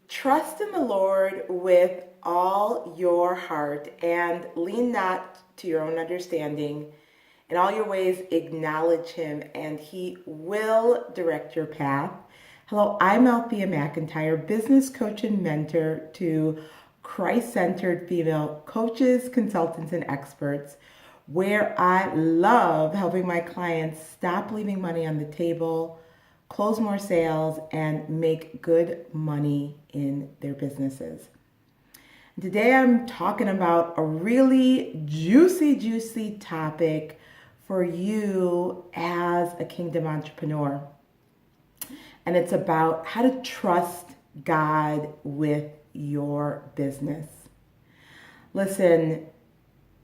Trust in the Lord with all your heart and lean not to your own understanding. In all your ways, acknowledge him and he will direct your path. Hello, I'm Althea McIntyre, business coach and mentor to Christ-centered female coaches, consultants, and experts, where I love helping my clients stop leaving money on the table, close more sales, and make good money in their businesses. Today I'm talking about a really juicy topic for you as a kingdom entrepreneur. And it's about how to trust God with your business. Listen,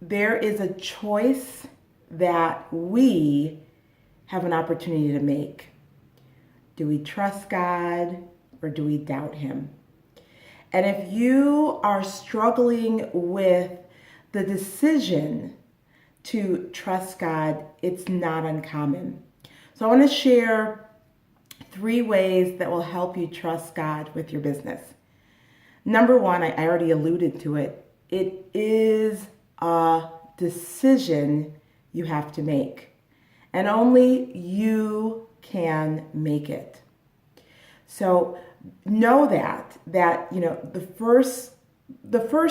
there is a choice that we have an opportunity to make. Do we trust God or do we doubt him? And if you are struggling with the decision to trust God, it's not uncommon. So I want to share 3 ways that will help you trust God with your business. Number 1, I already alluded to it. It is a decision you have to make. And only you can make it. So know that the first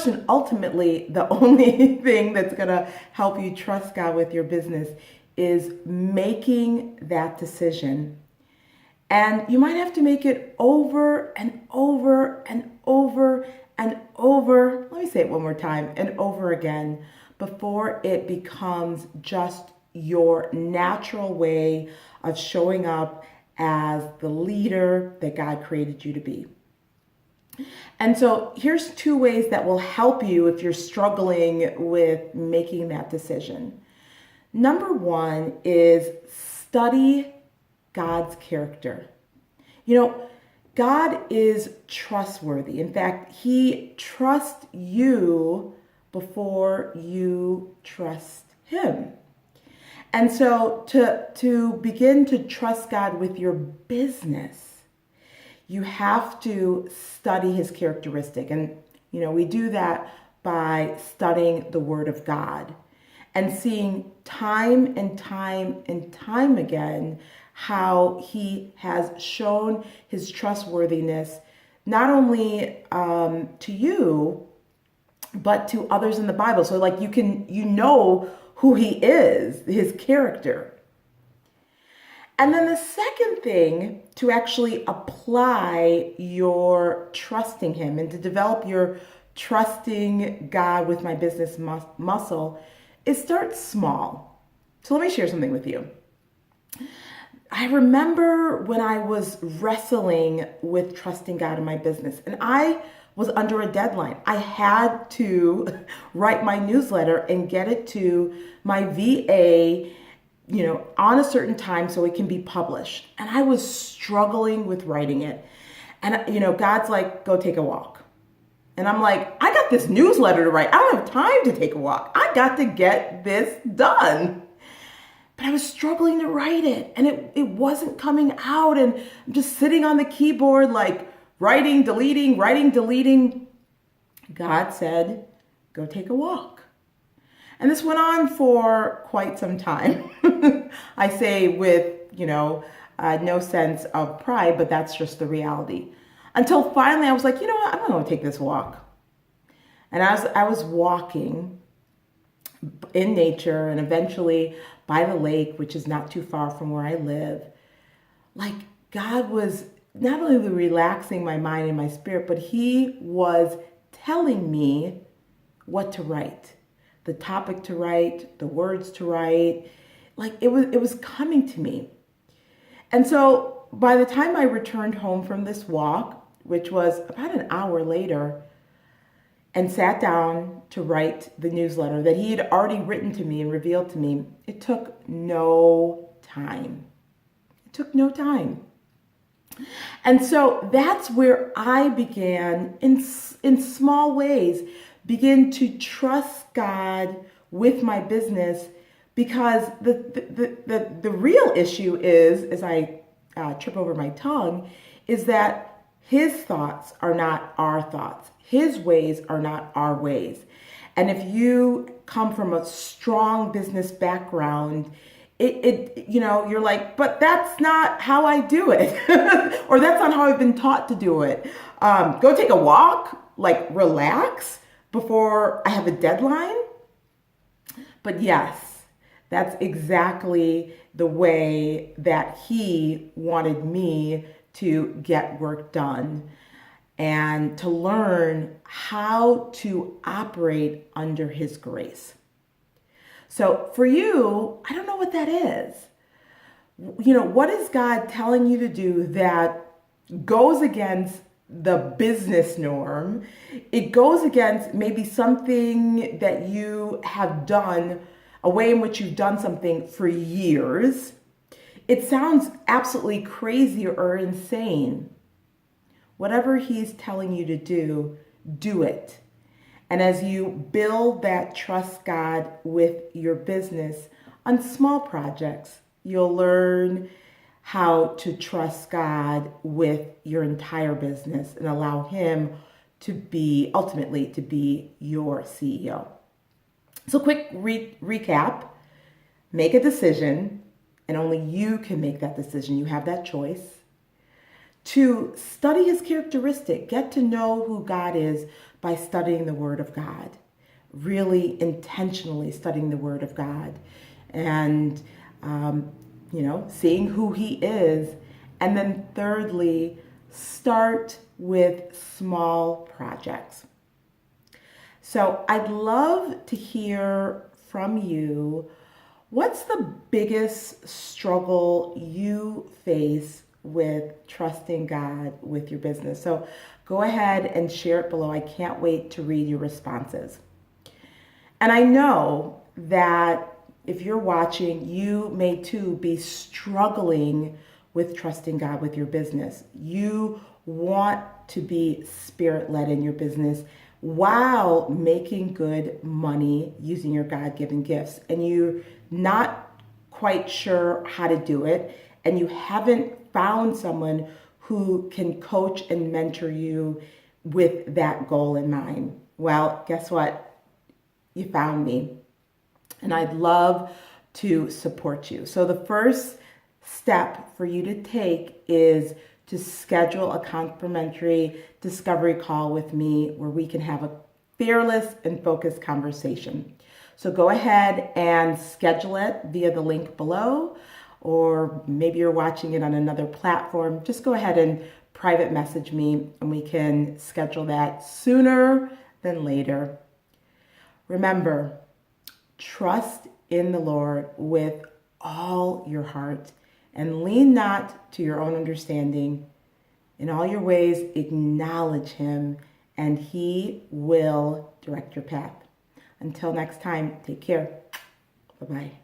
and ultimately the only thing that's going to help you trust God with your business is making that decision. And you might have to make it over and over and over and over. Let me say it one more time, and over again, before it becomes just your natural way of showing up as the leader that God created you to be. And so here's 2 ways that will help you if you're struggling with making that decision. Number 1 is study God's character. God is trustworthy. In fact, he trusts you before you trust him. And so to begin to trust God with your business, you have to study his characteristic. And, we do that by studying the Word of God and seeing time and time again how he has shown his trustworthiness, not only to you, but to others in the Bible. So like you know who he is, his character. And then the second thing to actually apply your trusting him and to develop your trusting God with my business muscle is start small. So let me share something with you. I remember when I was wrestling with trusting God in my business, and I was under a deadline. I had to write my newsletter and get it to my VA, on a certain time so it can be published. And I was struggling with writing it. And, God's like, go take a walk. And I'm like, I got this newsletter to write. I don't have time to take a walk. I got to get this done. But I was struggling to write it and it wasn't coming out. And I'm just sitting on the keyboard like writing, deleting. God said, go take a walk. And this went on for quite some time. I say with, no sense of pride, but that's just the reality. Until finally I was like, you know what? I'm going to take this walk. And as I was walking in nature and eventually by the lake, which is not too far from where I live, like God was not only relaxing my mind and my spirit, but he was telling me what to write, the topic to write, the words to write. Like it was coming to me. And so by the time I returned home from this walk, which was about an hour later, and sat down to write the newsletter that he had already written to me and revealed to me, it took no time. It took no time. And so that's where I began, in small ways, begin to trust God with my business, because the real issue is, as I trip over my tongue, is that His thoughts are not our thoughts. His ways are not our ways. And if you come from a strong business background, you're like, but that's not how I do it. Or that's not how I've been taught to do it. Go take a walk, like relax before I have a deadline. But yes, that's exactly the way that he wanted me to get work done and to learn how to operate under his grace. So for you, I don't know what that is. What is God telling you to do that goes against the business norm? It goes against maybe something that you have done, a way in which you've done something for years. It sounds absolutely crazy or insane. Whatever he's telling you to do it. And as you build that trust God with your business on small projects, you'll learn how to trust God with your entire business and allow him to ultimately be your CEO. So quick recap, make a decision, and only you can make that decision. You have that choice. 2, study his characteristic. Get to know who God is by studying the Word of God. Really intentionally studying the Word of God. And, seeing who he is. And then thirdly, start with small projects. So I'd love to hear from you. What's the biggest struggle you face with trusting God with your business? So go ahead and share it below. I can't wait to read your responses. And I know that if you're watching, you may too be struggling with trusting God with your business. You want to be spirit-led in your business while making good money using your God-given gifts. And you're not quite sure how to do it, and you haven't found someone who can coach and mentor you with that goal in mind. Well, guess what? You found me. And I'd love to support you. So the first step for you to take is to schedule a complimentary discovery call with me where we can have a fearless and focused conversation. So go ahead and schedule it via the link below, or maybe you're watching it on another platform. Just go ahead and private message me and we can schedule that sooner than later. Remember, trust in the Lord with all your heart and lean not to your own understanding. In all your ways, acknowledge him and he will direct your path. Until next time, take care. Bye-bye.